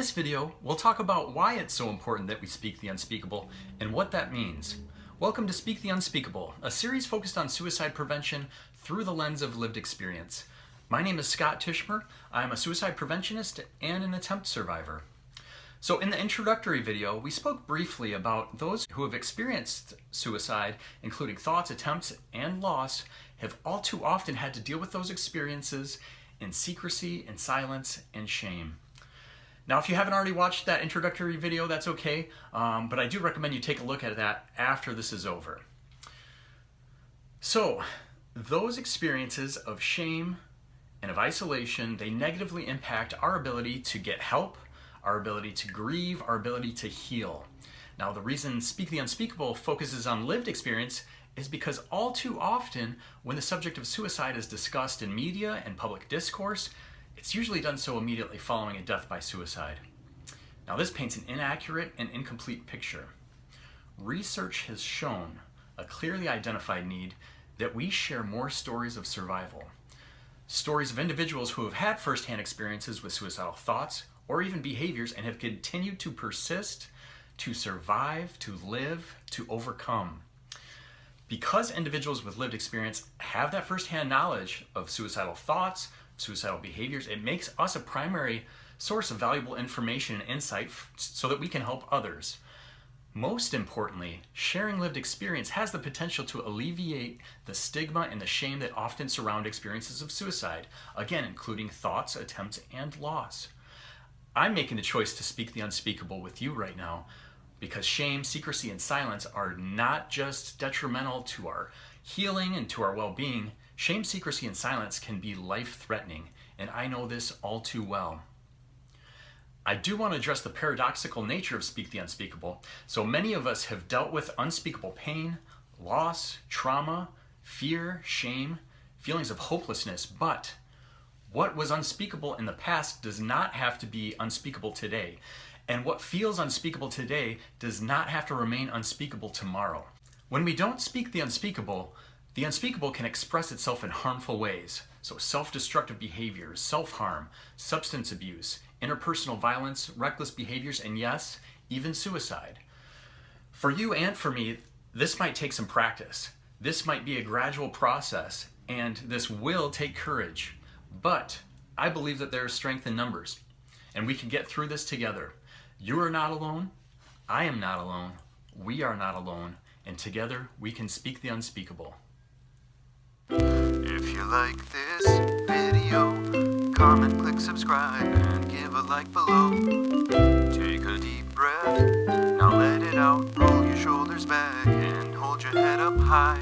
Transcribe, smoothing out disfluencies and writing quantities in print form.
this video, we'll talk about why it's so important that we speak the unspeakable and what that means. Welcome to Speak the Unspeakable, a series focused on suicide prevention through the lens of lived experience. My name is Scott Teichmer. I'm a suicide preventionist and an attempt survivor. So in the introductory video, we spoke briefly about those who have experienced suicide, including thoughts, attempts, and loss, have all too often had to deal with those experiences in secrecy, in silence, and shame. Now, if you haven't already watched that introductory video, that's okay, but I do recommend you take a look at that after this is over. So, those experiences of shame and of isolation, they negatively impact our ability to get help, our ability to grieve, our ability to heal. Now, the reason Speak the Unspeakable focuses on lived experience is because all too often, when the subject of suicide is discussed in media and public discourse, it's usually done so immediately following a death by suicide. Now, this paints an inaccurate and incomplete picture. Research has shown a clearly identified need that we share more stories of survival. Stories of individuals who have had firsthand experiences with suicidal thoughts or even behaviors and have continued to persist, to survive, to live, to overcome. Because individuals with lived experience have that firsthand knowledge of suicidal thoughts, suicidal behaviors, it makes us a primary source of valuable information and insight so that we can help others. Most importantly, sharing lived experience has the potential to alleviate the stigma and the shame that often surround experiences of suicide, again, including thoughts, attempts, and loss. I'm making the choice to speak the unspeakable with you right now because shame, secrecy, and silence are not just detrimental to our healing and to our well-being. Shame, secrecy, and silence can be life-threatening, and I know this all too well. I do want to address the paradoxical nature of Speak the Unspeakable. So many of us have dealt with unspeakable pain, loss, trauma, fear, shame, feelings of hopelessness, but what was unspeakable in the past does not have to be unspeakable today. And what feels unspeakable today does not have to remain unspeakable tomorrow. When we don't speak the unspeakable can express itself in harmful ways. So self-destructive behaviors, self-harm, substance abuse, interpersonal violence, reckless behaviors, and yes, even suicide. For you and for me, this might take some practice. This might be a gradual process, and this will take courage. But I believe that there is strength in numbers, and we can get through this together. You are not alone. I am not alone. We are not alone. And together we can speak the unspeakable. If you like this video, comment, click subscribe, and give a like below. Take a deep breath, now let it out. Roll your shoulders back and hold your head up high.